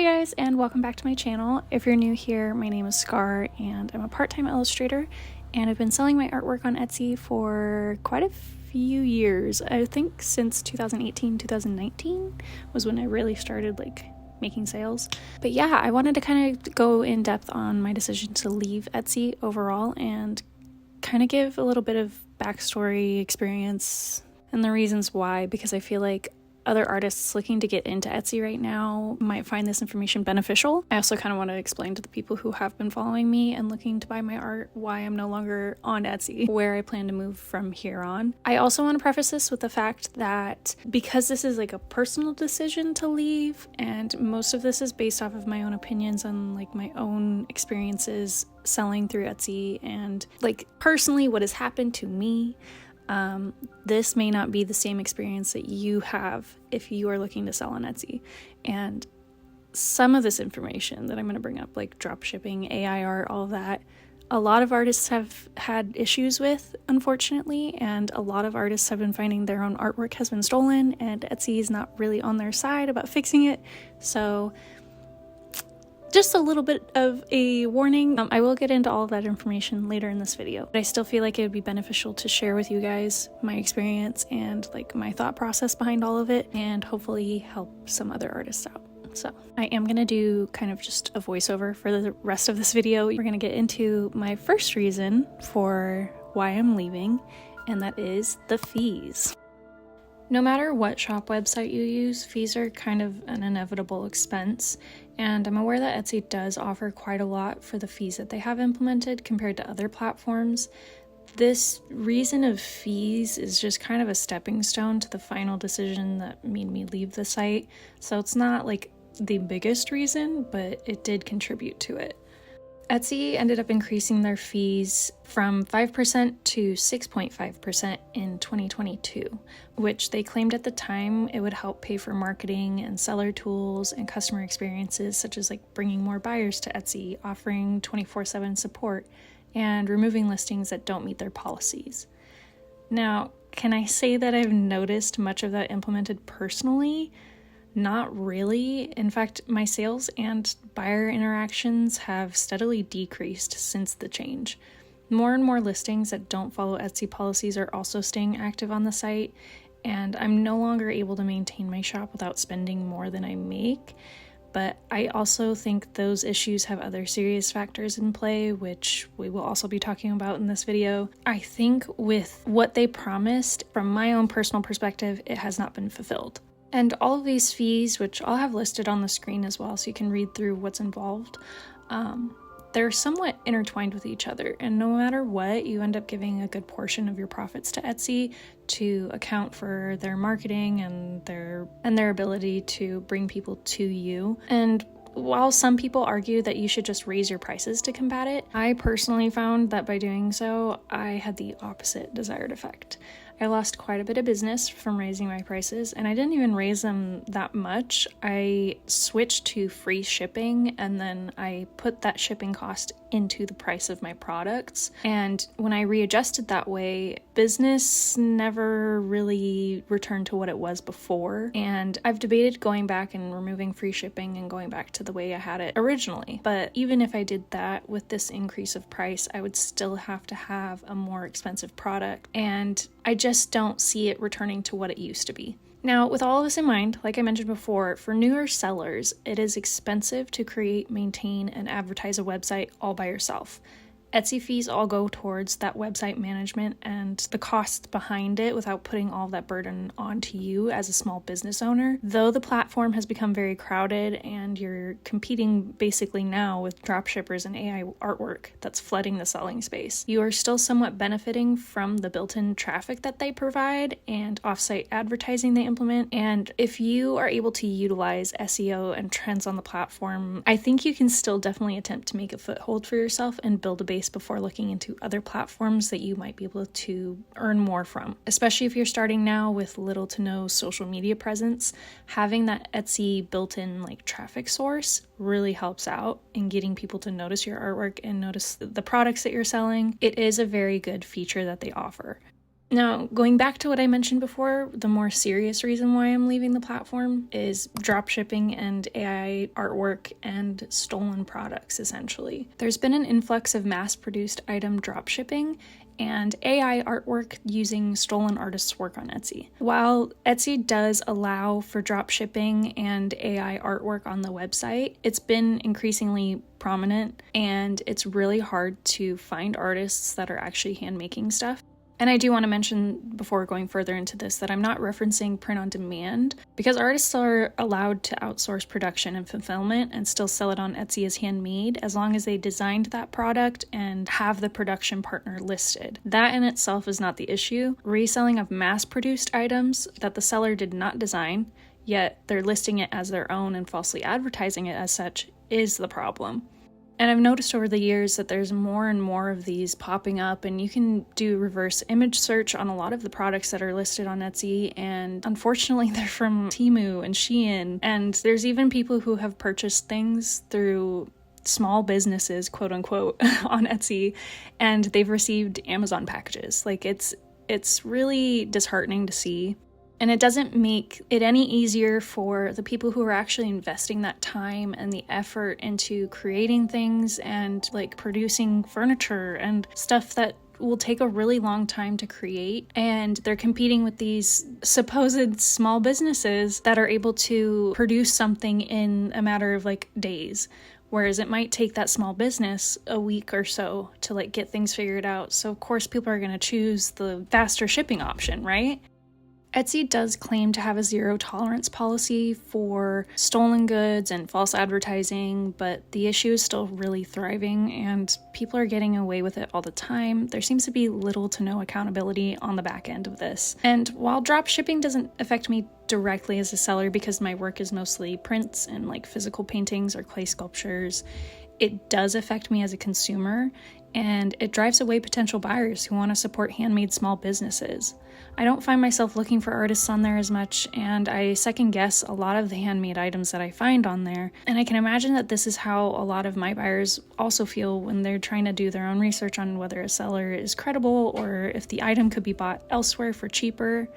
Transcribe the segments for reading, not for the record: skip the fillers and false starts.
guys, and welcome back to my channel. If you're new here, my name is Scar and I'm a part-time illustrator, and I've been selling my artwork on Etsy for quite a few years. I think since 2018, 2019 was when I really started making sales. But yeah, I wanted to kind of go in depth on my decision to leave Etsy overall and kind of give a little bit of backstory, experience, and the reasons why, because I feel like other artists looking to get into Etsy right now might find this information beneficial. I also kind of want to explain to the people who have been following me and looking to buy my art why I'm no longer on Etsy, where I plan to move from here on. I also want to preface this with the fact that because this is a personal decision to leave, and most of this is based off of my own opinions on my own experiences selling through Etsy and personally what has happened to me. This may not be the same experience that you have if you are looking to sell on Etsy. And some of this information that I'm going to bring up, like dropshipping, AI art, all of that, a lot of artists have had issues with, unfortunately, and a lot of artists have been finding their own artwork has been stolen, and Etsy is not really on their side about fixing it. So just a little bit of a warning. I will get into all of that information later in this video, but I still feel like it would be beneficial to share with you guys my experience and my thought process behind all of it, and hopefully help some other artists out. So I am going to do kind of just a voiceover for the rest of this video. We're going to get into my first reason for why I'm leaving, and that is the fees. No matter what shop website you use, fees are kind of an inevitable expense, and I'm aware that Etsy does offer quite a lot for the fees that they have implemented compared to other platforms. This reason of fees is just kind of a stepping stone to the final decision that made me leave the site, so it's not the biggest reason, but it did contribute to it. Etsy ended up increasing their fees from 5% to 6.5% in 2022, which they claimed at the time it would help pay for marketing and seller tools and customer experiences, such as bringing more buyers to Etsy, offering 24/7 support, and removing listings that don't meet their policies. Now, can I say that I've noticed much of that implemented personally? Not really. In fact, my sales and buyer interactions have steadily decreased since the change. More and more listings that don't follow Etsy policies are also staying active on the site, and I'm no longer able to maintain my shop without spending more than I make. But I also think those issues have other serious factors in play, which we will also be talking about in this video. I think with what they promised, from my own personal perspective, it has not been fulfilled. And all of these fees, which I'll have listed on the screen as well so you can read through what's involved, they're somewhat intertwined with each other. And no matter what, you end up giving a good portion of your profits to Etsy to account for their marketing and their ability to bring people to you. And while some people argue that you should just raise your prices to combat it, I personally found that by doing so, I had the opposite desired effect. I lost quite a bit of business from raising my prices, and I didn't even raise them that much. I switched to free shipping, and then I put that shipping cost into the price of my products. And when I readjusted that way, business never really returned to what it was before. And I've debated going back and removing free shipping and going back to the way I had it originally. But even if I did that, with this increase of price, I would still have to have a more expensive product. And I just don't see it returning to what it used to be. Now, with all of this in mind, like I mentioned before, for newer sellers, it is expensive to create, maintain, and advertise a website all by yourself. Etsy fees all go towards that website management and the costs behind it without putting all of that burden onto you as a small business owner. Though the platform has become very crowded and you're competing basically now with dropshippers and AI artwork that's flooding the selling space, you are still somewhat benefiting from the built-in traffic that they provide and offsite advertising they implement. And if you are able to utilize SEO and trends on the platform, I think you can still definitely attempt to make a foothold for yourself and build a base before looking into other platforms that you might be able to earn more from. Especially if you're starting now with little to no social media presence, having that Etsy built-in traffic source really helps out in getting people to notice your artwork and notice the products that you're selling. It is a very good feature that they offer. Now, going back to what I mentioned before, the more serious reason why I'm leaving the platform is dropshipping and AI artwork and stolen products, essentially. There's been an influx of mass-produced item dropshipping and AI artwork using stolen artists' work on Etsy. While Etsy does allow for dropshipping and AI artwork on the website, it's been increasingly prominent, and it's really hard to find artists that are actually hand-making stuff. And I do want to mention, before going further into this, that I'm not referencing print on demand, because artists are allowed to outsource production and fulfillment and still sell it on Etsy as handmade, as long as they designed that product and have the production partner listed. That in itself is not the issue. Reselling of mass-produced items that the seller did not design, yet they're listing it as their own and falsely advertising it as such, is the problem. And I've noticed over the years that there's more and more of these popping up, and you can do reverse image search on a lot of the products that are listed on Etsy, and unfortunately they're from Temu and Shein, and there's even people who have purchased things through small businesses, quote unquote, on Etsy, and they've received Amazon packages. Like, it's really disheartening to see. And it doesn't make it any easier for the people who are actually investing that time and the effort into creating things and like producing furniture and stuff that will take a really long time to create. And they're competing with these supposed small businesses that are able to produce something in a matter of like days. Whereas it might take that small business a week or so to like get things figured out. So of course people are going to choose the faster shipping option, right? Etsy does claim to have a zero tolerance policy for stolen goods and false advertising, but the issue is still really thriving and people are getting away with it all the time. There seems to be little to no accountability on the back end of this. And while drop shipping doesn't affect me directly as a seller because my work is mostly prints and like physical paintings or clay sculptures, it does affect me as a consumer, and it drives away potential buyers who want to support handmade small businesses. I don't find myself looking for artists on there as much, and I second guess a lot of the handmade items that I find on there. And I can imagine that this is how a lot of my buyers also feel when they're trying to do their own research on whether a seller is credible or if the item could be bought elsewhere for cheaper.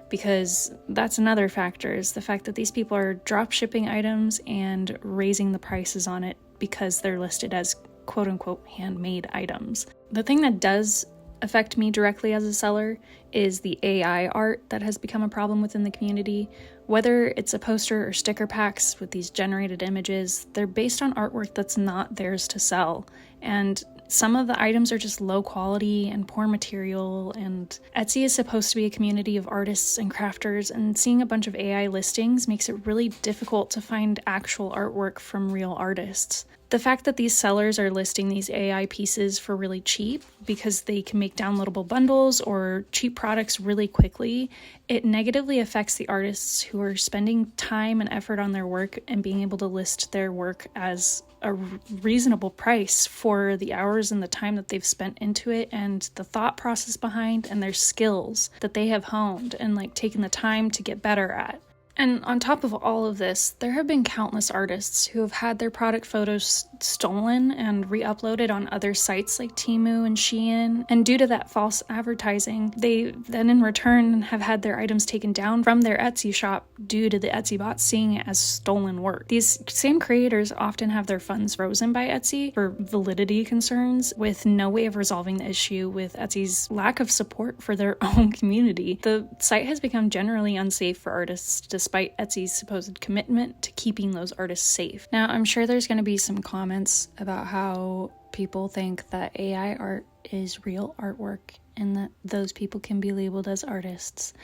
Because that's another factor, is the fact that these people are drop shipping items and raising the prices on it because they're listed as quote-unquote handmade items. The thing that does affect me directly as a seller is the AI art that has become a problem within the community. Whether it's a poster or sticker packs with these generated images, they're based on artwork that's not theirs to sell. And some of the items are just low quality and poor material, and Etsy is supposed to be a community of artists and crafters, and seeing a bunch of AI listings makes it really difficult to find actual artwork from real artists. The fact that these sellers are listing these AI pieces for really cheap because they can make downloadable bundles or cheap products really quickly, it negatively affects the artists who are spending time and effort on their work and being able to list their work as a reasonable price for the hours and the time that they've spent into it and the thought process behind and their skills that they have honed and like taken the time to get better at. And on top of all of this, there have been countless artists who have had their product photos stolen and re-uploaded on other sites like Temu and Shein. And due to that false advertising, they then in return have had their items taken down from their Etsy shop due to the Etsy bots seeing it as stolen work. These same creators often have their funds frozen by Etsy for validity concerns, with no way of resolving the issue with Etsy's lack of support for their own community. The site has become generally unsafe for artists despite Etsy's supposed commitment to keeping those artists safe. Now, I'm sure there's going to be some comments about how people think that AI art is real artwork and that those people can be labeled as artists.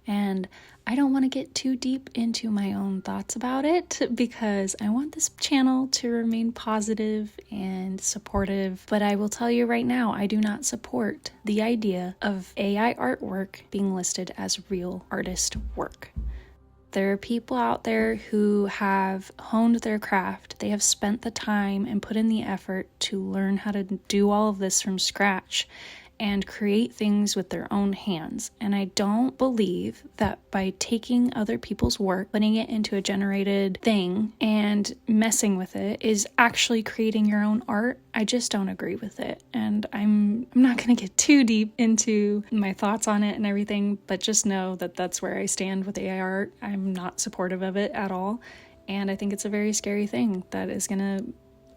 And I don't want to get too deep into my own thoughts about it because I want this channel to remain positive and supportive. But I will tell you right now, I do not support the idea of AI artwork being listed as real artist work. There are people out there who have honed their craft. They have spent the time and put in the effort to learn how to do all of this from scratch. and create things with their own hands. And I don't believe that by taking other people's work, putting it into a generated thing and messing with it is actually creating your own art. I just don't agree with it. And I'm not going to get too deep into my thoughts on it and everything, but just know that that's where I stand with AI art. I'm not supportive of it at all. And I think it's a very scary thing that is going to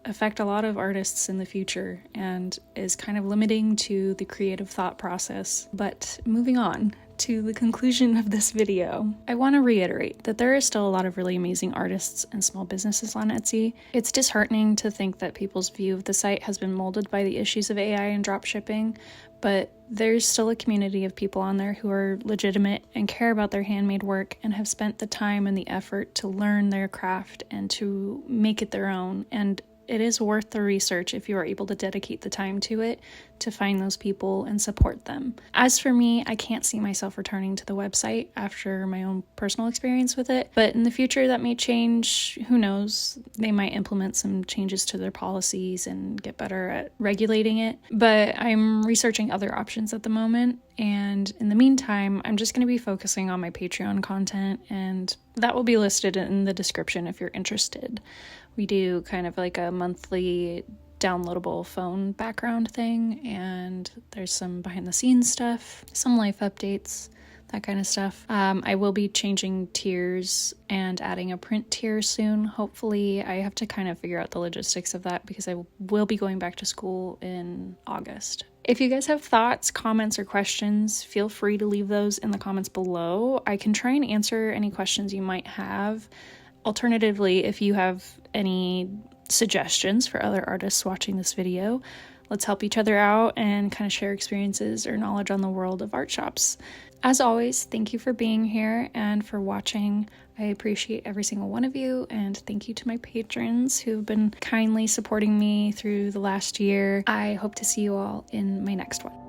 affect a lot of artists in the future and is kind of limiting to the creative thought process. But moving on to the conclusion of this video, I want to reiterate that there are still a lot of really amazing artists and small businesses on Etsy. It's disheartening to think that people's view of the site has been molded by the issues of AI and dropshipping, but there's still a community of people on there who are legitimate and care about their handmade work and have spent the time and the effort to learn their craft and to make it their own. And it is worth the research if you are able to dedicate the time to it, to find those people and support them. As for me, I can't see myself returning to the website after my own personal experience with it, but in the future that may change. Who knows? They might implement some changes to their policies and get better at regulating it, but I'm researching other options at the moment. And in the meantime, I'm just going to be focusing on my Patreon content, and that will be listed in the description if you're interested. We do kind of like a monthly downloadable phone background thing, and there's some behind the scenes stuff, some life updates, that kind of stuff. I will be changing tiers and adding a print tier soon. Hopefully, I have to kind of figure out the logistics of that because I will be going back to school in August. If you guys have thoughts, comments, or questions, feel free to leave those in the comments below. I can try and answer any questions you might have. Alternatively, if you have any suggestions for other artists watching this video, let's help each other out and kind of share experiences or knowledge on the world of art shops. As always, thank you for being here and for watching. I appreciate every single one of you, and thank you to my patrons who've been kindly supporting me through the last year. I hope to see you all in my next one.